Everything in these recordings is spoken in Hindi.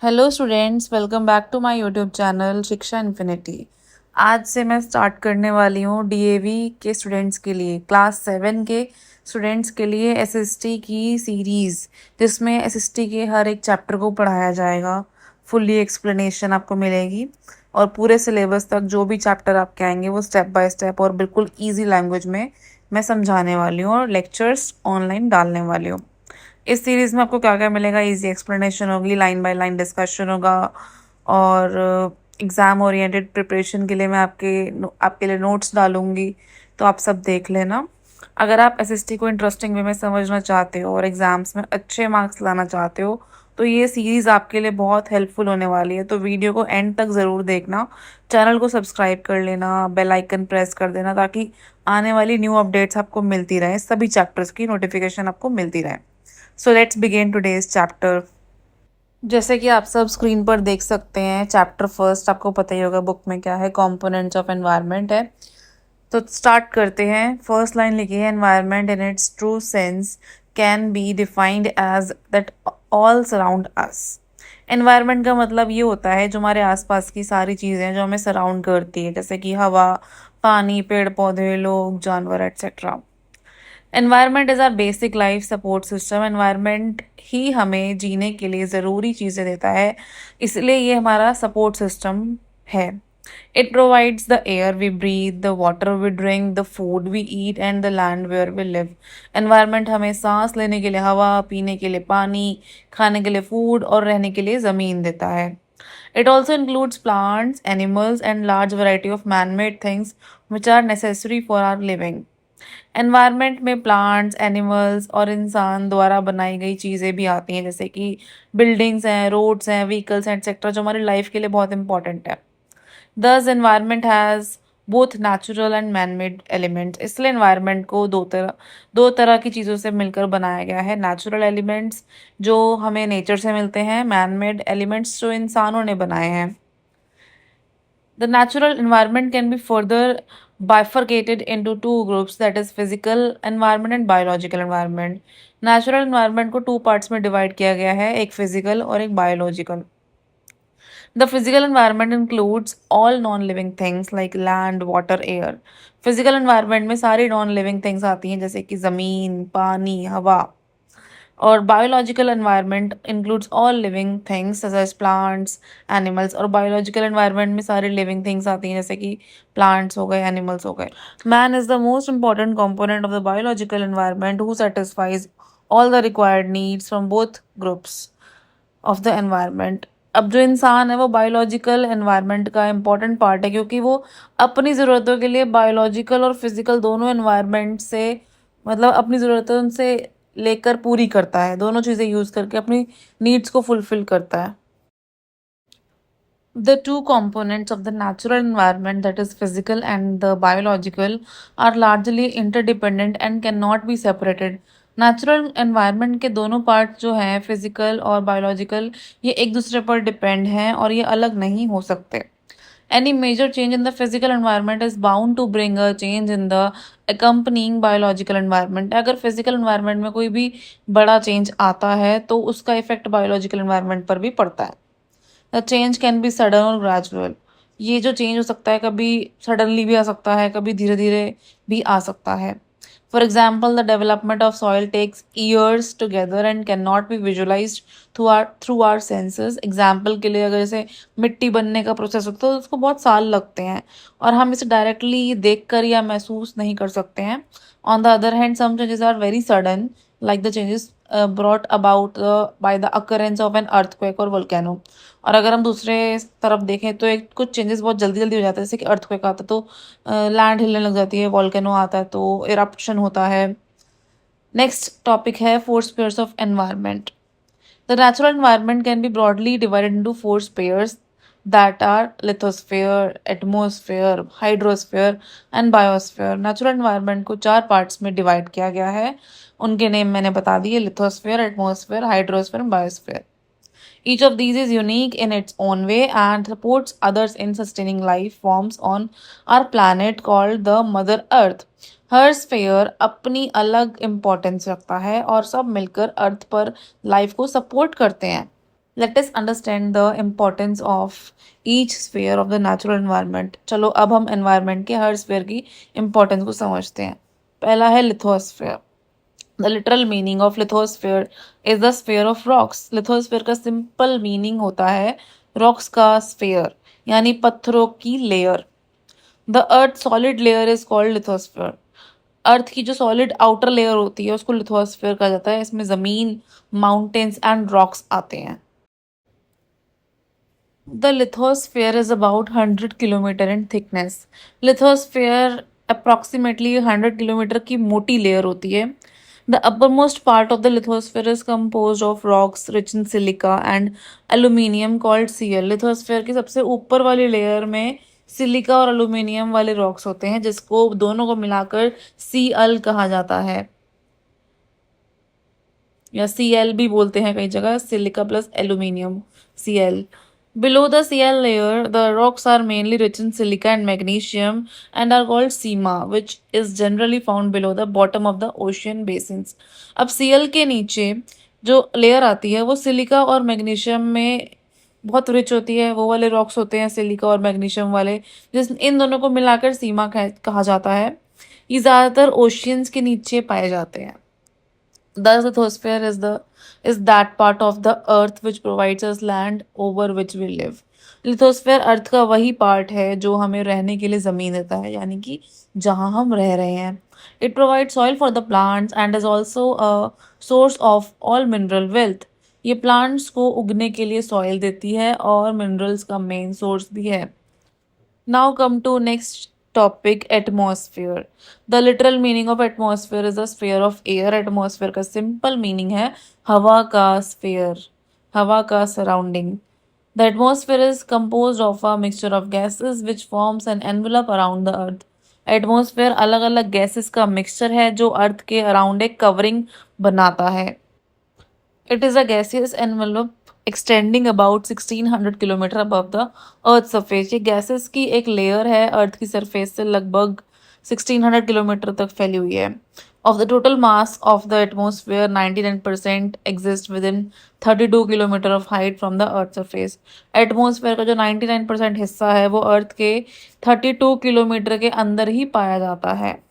Hello students, welcome back to my YouTube channel Shiksha Infinity. आज से मैं स्टार्ट करने वाली हूँ डीएवी के स्टूडेंट्स के लिए, क्लास 7 के स्टूडेंट्स के लिए एसएसटी की सीरीज़, जिसमें एसएसटी के हर एक चैप्टर को पढ़ाया जाएगा। फुल्ली एक्सप्लेनेशन आपको मिलेगी और पूरे सिलेबस तक जो भी चैप्टर आपके आएंगे वो स्टेप बाय स्टेप और बिल्कुल ईजी लैंग्वेज में मैं समझाने वाली हूँ और लेक्चर्स ऑनलाइन डालने वाली हूँ। इस सीरीज़ में आपको क्या क्या मिलेगा? इजी एक्सप्लेनेशन होगी, लाइन बाय लाइन डिस्कशन होगा और एग्ज़ाम ओरिएंटेड प्रिपरेशन के लिए मैं आपके लिए नोट्स डालूंगी, तो आप सब देख लेना। अगर आप एसएसटी को इंटरेस्टिंग वे में समझना चाहते हो और एग्ज़ाम्स में अच्छे मार्क्स लाना चाहते हो तो ये सीरीज़ आपके लिए बहुत हेल्पफुल होने वाली है, तो वीडियो को एंड तक ज़रूर देखना। चैनल को सब्सक्राइब कर लेना, बेल आइकन प्रेस कर देना ताकि आने वाली न्यू अपडेट्स आपको मिलती रहें, सभी चैप्टर्स की नोटिफिकेशन आपको मिलती रहे। So let's begin today's chapter. जैसे कि आप सब स्क्रीन पर देख सकते हैं, चैप्टर फर्स्ट आपको पता ही होगा बुक में क्या है, कंपोनेंट्स ऑफ एनवायरनमेंट है। तो स्टार्ट करते हैं। फर्स्ट लाइन लिखी है, environment in its true sense can be defined as that all surround us. Environment का मतलब ये होता है जो हमारे आसपास की सारी चीज़ें जो हमें सराउंड करती है, जैसे कि हवा, पानी, पेड़ पौधे, लोग, जानवर etcetera. Environment is are basic life support system. Environment ही हमें जीने के लिए ज़रूरी चीज़ें देता है, इसलिए ये हमारा सपोर्ट सिस्टम है। It provides the air we breathe, the water we drink, the food we eat and the land where we live. Environment हमें सांस लेने के लिए हवा, पीने के लिए पानी, खाने के लिए फूड और रहने के लिए ज़मीन देता है। It also includes plants, animals, and large variety of man-made things which are necessary for our living. Environment में प्लांट्स, एनिमल्स और इंसान द्वारा बनाई गई चीज़ें भी आती हैं, जैसे कि बिल्डिंग्स हैं, रोड्स हैं, व्हीकल्स हैं एक्सेट्रा, जो हमारी लाइफ के लिए बहुत इंपॉर्टेंट है। दस environment has both natural and man made elements. इसलिए एनवायरनमेंट को दो तरह की चीज़ों से मिलकर बनाया गया है। नेचुरल एलिमेंट्स जो हमें नेचर से मिलते हैं, मैन मेड एलिमेंट्स जो इंसानों ने बनाए हैं। The natural environment can be further bifurcated into two groups, that is physical environment and biological environment. Natural environment को टू पार्ट्स में डिवाइड किया गया है, एक फिजिकल और एक biological. The physical environment includes all non-living things like land, water, air. Physical environment में सारी non-living things आती हैं, जैसे कि ज़मीन, पानी, हवा। और biological environment includes all living things such as plants, animals. और बायोलॉजिकल एनवायरनमेंट में सारे लिविंग थिंग्स आती हैं, जैसे कि प्लांट्स हो गए, एनिमल्स हो गए। Man is the most important component of the biological environment who satisfies all the required needs from both groups of the environment. अब जो इंसान है वो बायोलॉजिकल एनवायरनमेंट का इंपॉर्टेंट पार्ट है, क्योंकि वो अपनी ज़रूरतों के लिए बायोलॉजिकल और फिजिकल दोनों एनवायरनमेंट से, मतलब अपनी ज़रूरतों से लेकर पूरी करता है, दोनों चीज़ें यूज़ करके अपनी नीड्स को फुलफिल करता है। The two components of the natural environment, that is physical and the biological, are largely interdependent and cannot be separated. Natural environment के दोनों पार्ट जो हैं, फिजिकल और बायोलॉजिकल, ये एक दूसरे पर डिपेंड हैं और ये अलग नहीं हो सकते। Any major change in the physical environment is bound to bring a change in the accompanying biological environment. अगर physical environment में कोई भी बड़ा change आता है तो उसका effect biological environment पर भी पड़ता है। The change can be sudden और gradual. ये जो change हो सकता है, कभी suddenly भी आ सकता है, कभी धीरे धीरे भी आ सकता है। For example, the development of soil takes years together and cannot be visualized through our senses. Example के लिए अगर जैसे मिट्टी बनने का प्रोसेस होता है तो उसको बहुत साल लगते हैं और हम इसे डायरेक्टली देखकर या महसूस नहीं कर सकते हैं। On the other hand, some changes are very sudden, like the changes brought about by the occurrence of an earthquake or volcano. और अगर हम दूसरे तरफ देखें तो एक कुछ चेंजेस बहुत जल्दी जल्दी हो जाते हैं, जैसे कि अर्थक्वेक आता है तो लैंड हिलने लग जाती है, वॉल्केनो आता है तो इरप्शन होता है। नेक्स्ट टॉपिक है four spheres of environment. The natural environment can be broadly divided into four spheres, that are lithosphere, atmosphere, hydrosphere and biosphere. Natural environment को चार पार्ट्स में डिवाइड किया गया है, उनके नेम मैंने बता दिए, lithosphere, atmosphere, hydrosphere and biosphere. Each of these is unique in its own way and supports others in sustaining life forms on our planet called the Mother Earth. Her sphere अपनी अलग इम्पोर्टेंस रखता है और सब मिलकर अर्थ पर लाइफ को सपोर्ट करते हैं। Let us understand the importance of each sphere of the natural environment. चलो अब हम एनवायरनमेंट के हर स्फीयर की इम्पोर्टेंस को समझते हैं। पहला है lithosphere. The literal meaning of lithosphere is the sphere of rocks. Lithosphere का सिंपल मीनिंग होता है रॉक्स का स्फीयर, यानी पत्थरों की layer. The earth solid layer is called lithosphere. Earth की जो सॉलिड आउटर लेयर होती है उसको लिथोस्फीयर कहा जाता है। इसमें जमीन, माउंटेन्स एंड रॉक्स आते हैं। The lithosphere is about 100 kilometre in thickness. Lithosphere approximately 100 kilometre की मोटी लेयर होती है। The uppermost part of the lithosphere is composed of rocks rich in silica and aluminium called Cl. Lithosphere की सबसे ऊपर वाली लेयर में सिलिका और एल्यूमिनियम वाले रॉक्स होते हैं, जिसको दोनों को मिलाकर Cl कहा जाता है, या Cl भी बोलते हैं कई जगह, silica plus aluminium, Cl. Below the Cl layer, the rocks are mainly rich in silica and magnesium and are called sima, which is generally found below the bottom of the ocean basins. अब Cl के नीचे जो लेयर आती है वो सिलिका और मैग्नीशियम में बहुत रिच होती है। वो वाले रॉक्स होते हैं सिलिका और मैग्नीशियम वाले, जिस इन दोनों को मिलाकर सीमा कहा जाता है। ये ज़्यादातर ओशियंस के नीचे पाए जाते हैं। The lithosphere is that part of the earth which provides us land over which we live. Lithosphere earth का वही पार्ट है जो हमें रहने के लिए ज़मीन देता है, यानी कि जहाँ हम रह रहे हैं। It provide soil for the plants and is also a source of all mineral wealth. ये प्लांट्स को उगने के लिए सॉइल देती है और मिनरल्स का मेन सोर्स भी है। Now come to next topic, atmosphere. The literal meaning of atmosphere is a sphere of air. Atmosphere का simple meaning है हवा का sphere, हवा का surrounding. The atmosphere is composed of a mixture of gases which forms an envelope around the earth. Atmosphere अलग अलग गैसेस का मिक्सचर है जो अर्थ के अराउंड एक कवरिंग बनाता है। It is a gaseous envelope extending about 1600 kilometre above the earth surface. ये gases की एक layer है अर्थ की सरफेस से लगभग 1600 किलोमीटर तक फैली हुई है। Of the total mass of the atmosphere, 99% exist within 32 kilometre of height from the earth surface. Atmosphere का जो 99% हिस्सा है वो अर्थ के 32 किलोमीटर के अंदर ही पाया जाता है।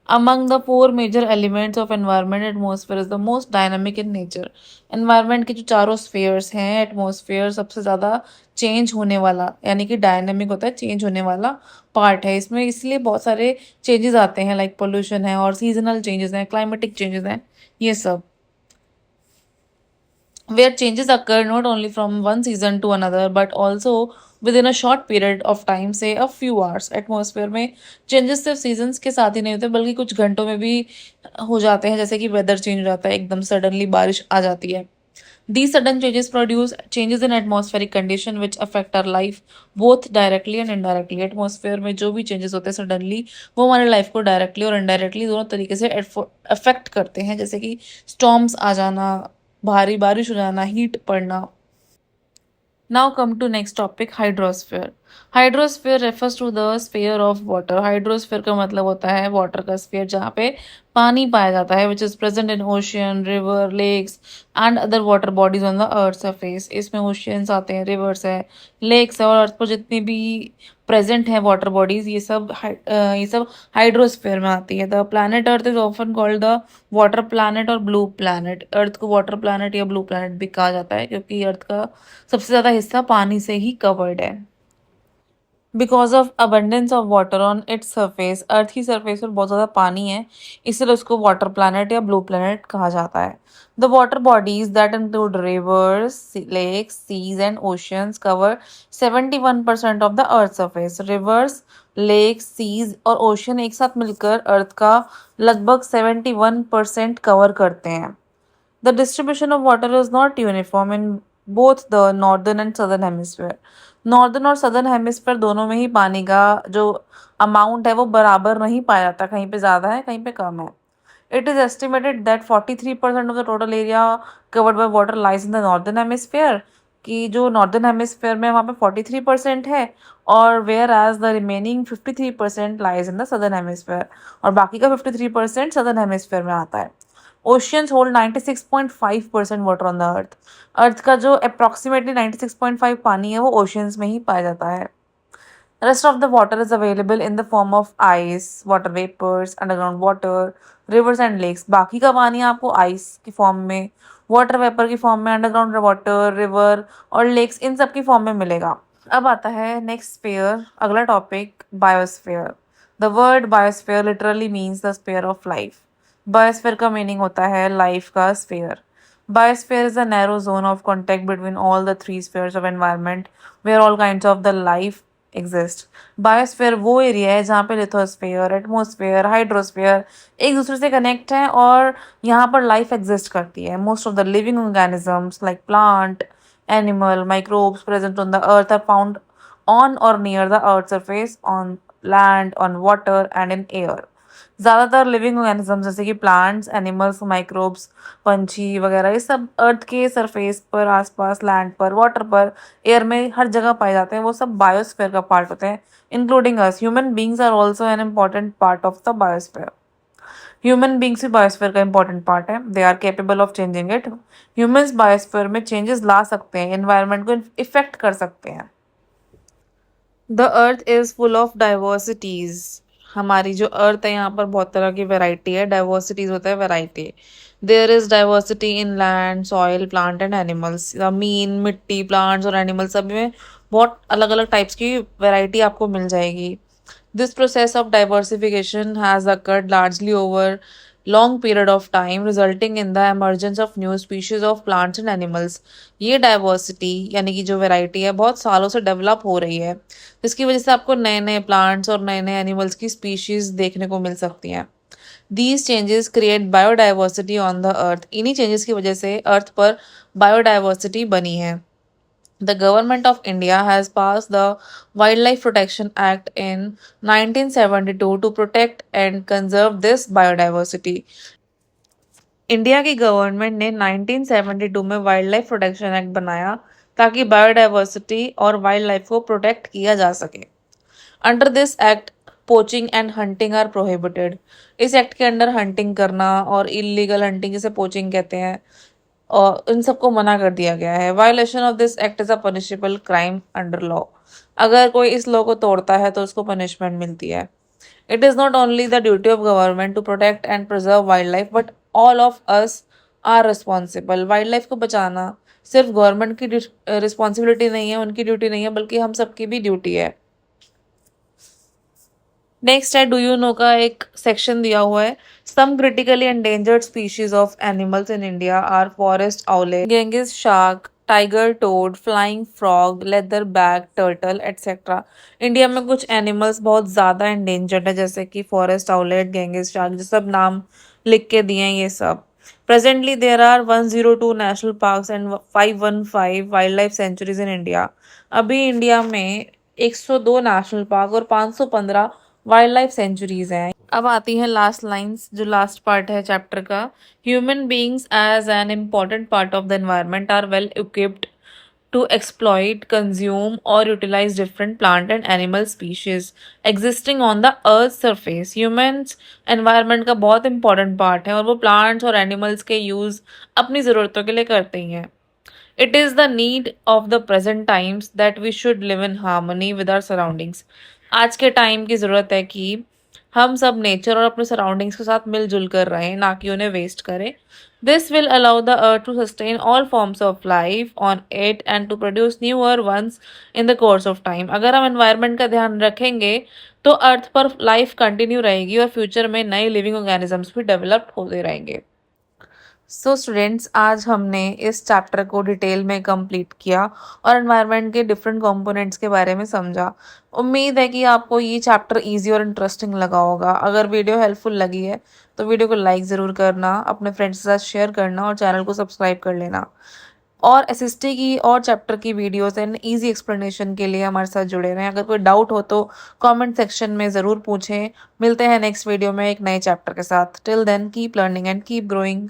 Among the four major elements of environment, atmosphere is the most dynamic in nature. Environment के जो चारों spheres हैं, atmosphere सबसे ज़्यादा चेंज होने वाला, यानी कि डायनेमिक होता है, चेंज होने वाला पार्ट है। इसमें इसलिए बहुत सारे चेंजेस आते हैं, लाइक पोल्यूशन है और सीजनल चेंजेस हैं, क्लाइमेटिक चेंजेस हैं, ये सब। Where changes occur not only from one season to another but also within a short period of time, say a few hours. Atmosphere में चेंजेस सिर्फ सीजन्स के साथ ही नहीं होते बल्कि कुछ घंटों में भी हो जाते हैं, जैसे कि वेदर चेंज हो जाता है, एकदम सडनली बारिश आ जाती है। These sudden changes produce changes in atmospheric condition which affect our life both directly and indirectly. Atmosphere में जो भी चेंजेस होते हैं सडनली, वो हमारे लाइफ को डायरेक्टली और इनडायरेक्टली दोनों तरीके से अफेक्ट करते हैं, जैसे कि स्टॉर्म्स आ जाना, भारी बारिश हो जाना, हीट पड़ना। Now come to next topic, hydrosphere. Hydrosphere refers to the sphere of water. Hydrosphere का मतलब होता है water का sphere जहाँ पे पानी पाया जाता है, which is present in ocean, river, lakes and other water bodies on the earth surface. इसमें oceans आते हैं, rivers है, lakes है, और अर्थ पर जितनी भी प्रेजेंट है वाटर बॉडीज, ये सब हाइड्रोस्फेयर में आती है। The planet earth is often called the water planet और ब्लू प्लैनेट। अर्थ को वाटर प्लैनेट या ब्लू प्लैनेट भी कहा जाता है क्योंकि अर्थ का सबसे ज़्यादा हिस्सा पानी से ही कवर्ड है। Because of abundance of water on its surface, earth की सरफेस पर बहुत ज़्यादा पानी है, इसलिए उसको वाटर प्लैनेट या ब्लू प्लैनेट कहा जाता है। The water bodies that include rivers, lakes, seas and oceans cover 71% of the earth surface. Rivers, lakes, seas और ओशियन एक साथ मिलकर अर्थ का लगभग 71% कवर करते हैं। The distribution of water is not uniform in both the northern and southern hemisphere. Northern और सदर्न हेमिस्फीयर दोनों में ही पानी का जो अमाउंट है वो बराबर नहीं पाया जाता, कहीं पे ज़्यादा है कहीं पे कम है। It is estimated that 43% of the total area covered by water lies in the northern hemisphere, कि जो नॉर्दर्न हेमिस्फीयर में वहाँ पे 43% है, और whereas the remaining 53% lies in the southern hemisphere, और बाकी का 53% सदर्न हेमिस्फीयर में आता है। Oceans hold 96.5% water on the earth. Earth का जो अप्रॉक्सीमेटली 96.5 पानी है वो ओशियंस में ही पाया जाता है। Rest of the water is available in the form of ice, water vapors, underground water, rivers and lakes. बाकी का पानी आपको ice की फॉर्म में, वाटर वेपर की फॉर्म में, अंडरग्राउंड वाटर, रिवर और लेक्स इन सब की फॉर्म में मिलेगा। अब आता है नेक्स्ट स्पेयर, अगला topic biosphere. The word biosphere literally means the sphere of life. Biosphere का मीनिंग होता है लाइफ का spare. Biosphere is a narrow zone of contact between all the three spheres of environment where all kinds of the life exist. Biosphere वो एरिया है जहाँ पे लिथोस्फीयर, एटमोस्फेयर, हाइड्रोस्फीयर एक दूसरे से कनेक्ट हैं और यहाँ पर लाइफ एग्जिस्ट करती है। Most of the living organisms like plant, animal, microbes present on the earth are found on or near the earth surface, on land, on water and in air. ज़्यादातर लिविंग ऑर्गेनिजम्स जैसे कि प्लांट्स, एनिमल्स, माइक्रोब्स, पंछी वगैरह ये सब अर्थ के सरफेस पर, आसपास, लैंड पर, वाटर पर, एयर में हर जगह पाए जाते हैं। वो सब बायोस्फीयर का पार्ट होते हैं, including us. Human beings are also an important part of the biosphere. Human beings भी बायोस्फीयर का इंपॉर्टेंट पार्ट है। They are capable of changing it. Humans biosphere में चेंजेस ला सकते हैं, एनवायरनमेंट को इफेक्ट कर सकते हैं। The earth is full of diversities. हमारी जो अर्थ है यहाँ पर बहुत तरह की वैरायटी है। डाइवर्सिटीज़ होता है variety. There is diversity in land, soil, plant and animals. ज़मीन, मिट्टी, प्लांट्स और एनिमल्स सभी में बहुत अलग अलग टाइप्स की वैरायटी आपको मिल जाएगी। This process of diversification has occurred largely over long period of time resulting in the emergence of new species of plants and animals. ये डाइवर्सिटी यानी कि जो वैरायटी है बहुत सालों से डेवलप हो रही है, जिसकी वजह से आपको नए नए प्लांट्स और नए नए एनिमल्स की स्पीशीज देखने को मिल सकती हैं। These changes create biodiversity on the अर्थ। इन्हीं चेंजेस की वजह से अर्थ पर बायोडाइवर्सिटी बनी है। The government of India has passed the Wildlife Protection Act in 1972 to protect and conserve this biodiversity. India की गवर्नमेंट ने 1972 में वाइल्ड लाइफ प्रोटेक्शन एक्ट बनाया ताकि बायोडाइवर्सिटी और वाइल्ड लाइफ को प्रोटेक्ट किया जा सके। Under this act poaching and hunting are prohibited. इस एक्ट के अंडर हंटिंग करना और इलीगल हंटिंग जिसे पोचिंग कहते हैं और इन सबको मना कर दिया गया है। Violation of this act is a punishable crime under law. अगर कोई इस लॉ को तोड़ता है तो उसको पनिशमेंट मिलती है। It is not only the duty of government to protect and preserve wildlife but all of us are responsible. Wildlife को बचाना सिर्फ गवर्नमेंट की रिस्पॉन्सिबिलिटी नहीं है, उनकी ड्यूटी नहीं है, बल्कि हम सबकी भी ड्यूटी है। नेक्स्ट है डू यू नो का एक सेक्शन दिया हुआ है। Some critically endangered species of animals in India are forest owlet, Ganges shark, tiger toad, flying frog, leatherback turtle etcetera. India में कुछ एनिमल्स बहुत ज़्यादा एंडेंजर्ड है जैसे कि फॉरेस्ट आउलेट, गेंगिस शार्क, जो सब नाम लिख के दिए हैं ये सब। Presently there are 102 national parks and 515 wildlife sanctuaries in India. अभी इंडिया में 102 नेशनल पार्क और 515 वाइल्ड लाइफ सेंचुरीज हैं। अब आती हैं लास्ट लाइंस, जो लास्ट पार्ट है चैप्टर का। Human beings as an important part of the environment are well equipped to exploit, consume or utilize different plant and animal species existing on the earth's surface. Humans environment का बहुत important part है और वो plants और animals के use अपनी ज़रूरतों के लिए करते ही हैं। It is the need of the present times that we should live in harmony with our surroundings. आज के टाइम की ज़रूरत है कि हम सब नेचर और अपने सराउंडिंग्स के साथ मिलजुल कर रहें, ना कि उन्हें वेस्ट करें। This will allow the earth to sustain all forms of life on it and to produce newer ones in the course of time. अगर हम एनवायरनमेंट का ध्यान रखेंगे तो अर्थ पर लाइफ कंटिन्यू रहेगी और फ्यूचर में नए लिविंग ऑर्गेनिजम्स भी डेवलप होते रहेंगे। सो स्टूडेंट्स, आज हमने इस चैप्टर को डिटेल में कंप्लीट किया और एनवायरनमेंट के डिफरेंट कंपोनेंट्स के बारे में समझा। उम्मीद है कि आपको ये चैप्टर इजी और इंटरेस्टिंग लगा होगा। अगर वीडियो हेल्पफुल लगी है तो वीडियो को लाइक ज़रूर करना, अपने फ्रेंड्स के साथ शेयर करना और चैनल को सब्सक्राइब कर लेना। और एसएसटी की और चैप्टर की वीडियोस एंड इजी एक्सप्लेनेशन के लिए हमारे साथ जुड़े रहें। अगर कोई डाउट हो तो कमेंट सेक्शन में ज़रूर पूछें। मिलते हैं नेक्स्ट वीडियो में एक नए चैप्टर के साथ। Till then keep learning and keep growing.